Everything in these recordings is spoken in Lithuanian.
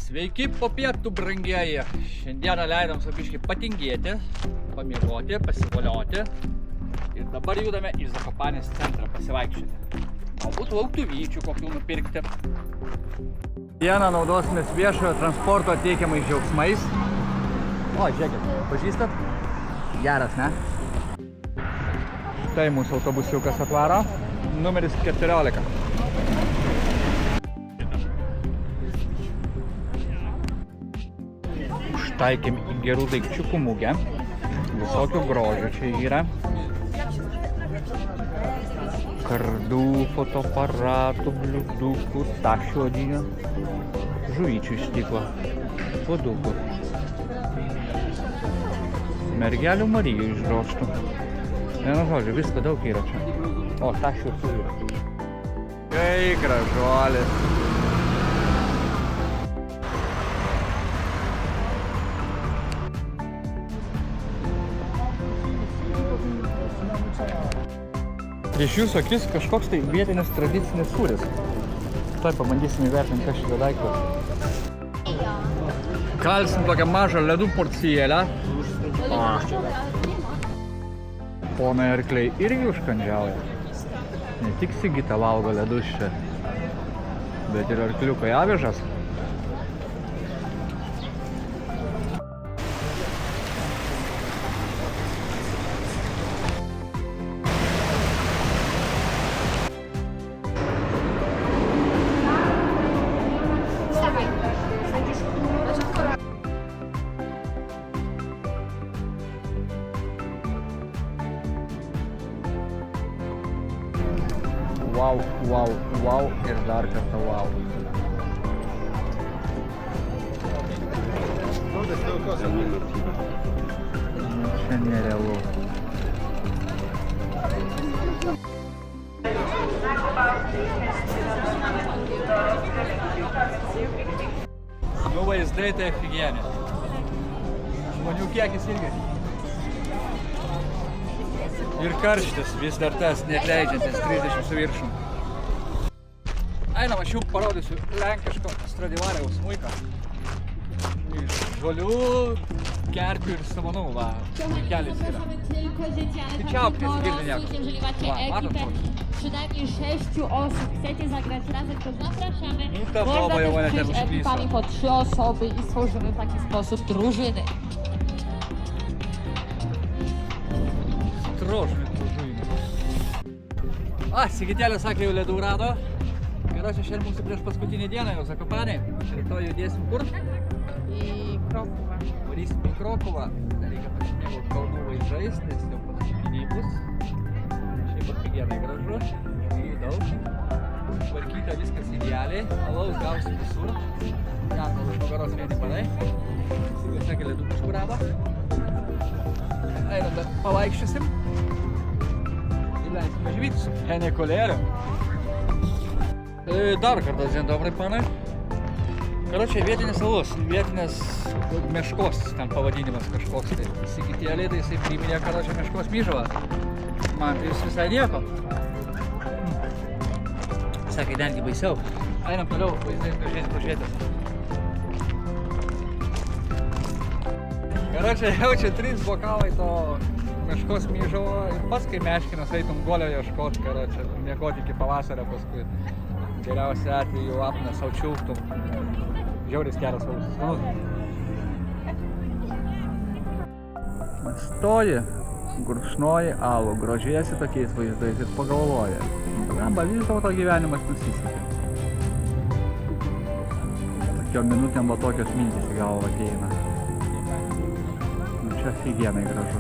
Sveiki po pietų, brangieji. Šiandieną leidom sabiškai patingėti, pamiegoti, pasivolioti. Ir dabar judame į Zakopanės centrą pasivaikščioti. Galbūt lauktuvyčių kokių nupirkti. Dieną naudosimės viešojo transporto teikiamais džiaugsmais. O, žiūrėkit, pažįstat? Geras, ne? Tai mūsų autobusiukas atvaro. Numeris 14. Užtaikėm į gerų daikčiukų mugę. Visokio grožio čia yra. Kardų, fotoaparatų, bliūdukų, tašių odinių, žuvyčių iš stiklo, puodukų, mergelių Marijų iš drožtų. Vienu žodžiu, visko daug yra čia. O, tašių ir tų yra. Kai gražuolis. Prieš jūsų akis kažkoks tai vietinis tradicinis sūris. Tuoj pabandysim įvertinti, kas šitą daiktą. Kalsim tokią mažą ledų porcijėlę. Ponai arkliai irgi užkandžiauja. Ne tik Sigita valgo ledus čia, bet ir arkliukai avižas. Wow, wow, wow ir dar kartą wow. Čia nerealu. Nu vaizdai tai aфиgenė. Žmonių kiekis irgi. Ir karštis vis dar tas neatleidžiantis 30 su viršum. Einam, aš jums parodysiu lenkiško Stradivariaus smuiką. Iš žolių, kerpių ir samanų, va, smuikelis yra. Tai čiaupkės, girdi nieko. Va, matot kokį. Przynajmniej 6 osób chcecie zagrać razem, to zapraszamy. Można też przyjść ekipami po 3 osoby i stworzymy w taki sposób drużyny. Troškai družuinė. Sigitėlė sakė, jau ledų rado. Karočią, šiandien mūsų prieš paskutinį dieną jau Zakopanėj. Rytoj judėsim kur? Į Krokuvą. Varysim į Krokuvą. Reikia pasimėgauti kalnų vaizdais, nes jau paskutiniai bus. Šiaip afigenai gražu. Žmonių daug. Tvarkyta viskas idealiai. Alaus gausim visur. Ten už nugaros vieni padai. Sigitėlė sakė, ledų kažkur rado. Einam dar pavaikščiosim. Įleisime žvytus. Henikolėlio. Dar kartą, dzień dobry, panai. Karočią, vietinis alus, vietinis meškos, ten pavadinimas kažkoks. Tai Sigitėlė, tai jisai priminė, karočią, meškos myžalą. Man tai jis visai nieko. Sakai, dengi baisiau. Einam toliau, vaizdai pažiūrėti. Karočią, jau čia 3 bokalai to meškos myžalo ir pats, kai meškinas eitum golio ieškot, karočią, miegoti iki pavasario paskui. Geriausia atveju apnes sau čiulptum. Žiauris geras vausas. Stoji, gurkšnoji alų, grožiesi tokiais vaizdais ir pagalvoji. Gamba, vis dėlto gyvenimas nusisekė. Tokiom minutėm va tokios mintys į galvą ateina. Čia afigenai gražu.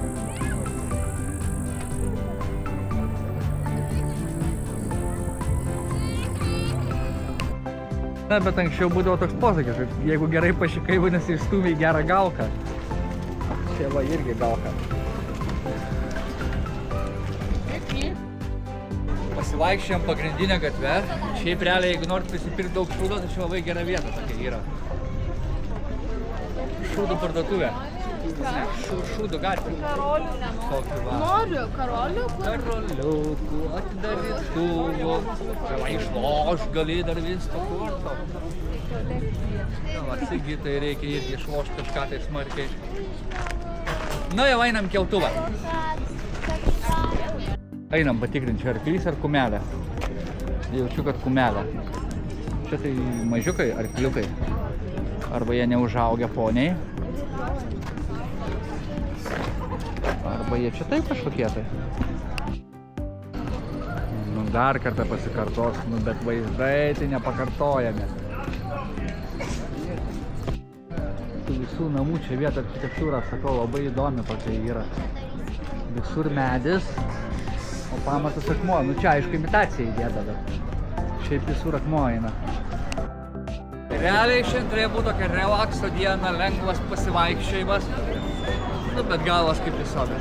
Na, bet anksčiau būdavo toks posakis, kad jeigu gerai pašikai, vadinasi, išstūmė į gerą galką. Čia va irgi galka. Pasivaikščiojom pagrindinę gatvę. Šiaip realiai, jeigu norit prisipirkti daug šūdo, tai čia labai gera vieta tokia yra. Šūdų parduotuvė. Šūdų gatvė. Karolių nenoriu. Noriu karolių. Karoliukų, atidarytuvų. Išloš gali dar visko kurto. Sigitai reikia irgi išlošti kažką tai smarkiai. Nu, jau einam keltuvą. Einam patikrinti, ar arklys ar kumelė. Jaučiu, kad kumelė. Čia tai mažiukai arkliukai. Arba jie neužaugę poniai. Arba jie čia taip kažkokie tai. Nu, dar kartą pasikartos, nu, bet vaizdai tai nepakartojami. Tų visų namų čia vieta architektūra, sakau, labai įdomi tokia yra. Visur medis, o pamatas akmuo. Nu, čia aišku imitacija įdėta, bet šiaip visur akmuo eina. Realiai šiandien turėjo būti tokia relakso diena, lengvas pasivaikščiojimas. Nu, bet galas kaip visada.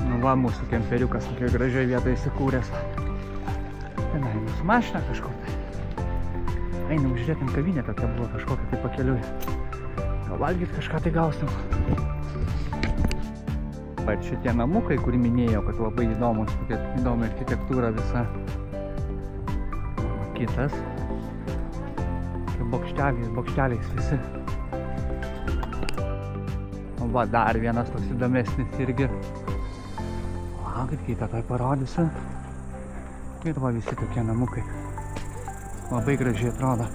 Nu va, mūsų kemperiukas tokia gražiai vietoje įsikūręs. Ten mūsų mašina kažkur tai. Einam žiūrėtim, kavinė tokia buvo kažkokia tai pakeliui. Gal valgyt kažką tai gausim. Bet šitie namukai, kur minėjau, kad labai įdomus, tokia įdomi architektūra visa. Kitas. Bokšteliais visi. O va, dar vienas toks įdomesnis irgi. O, kaip kitą tai parodysiu. Ir va, visi tokie namukai. Labai gražiai atrodo.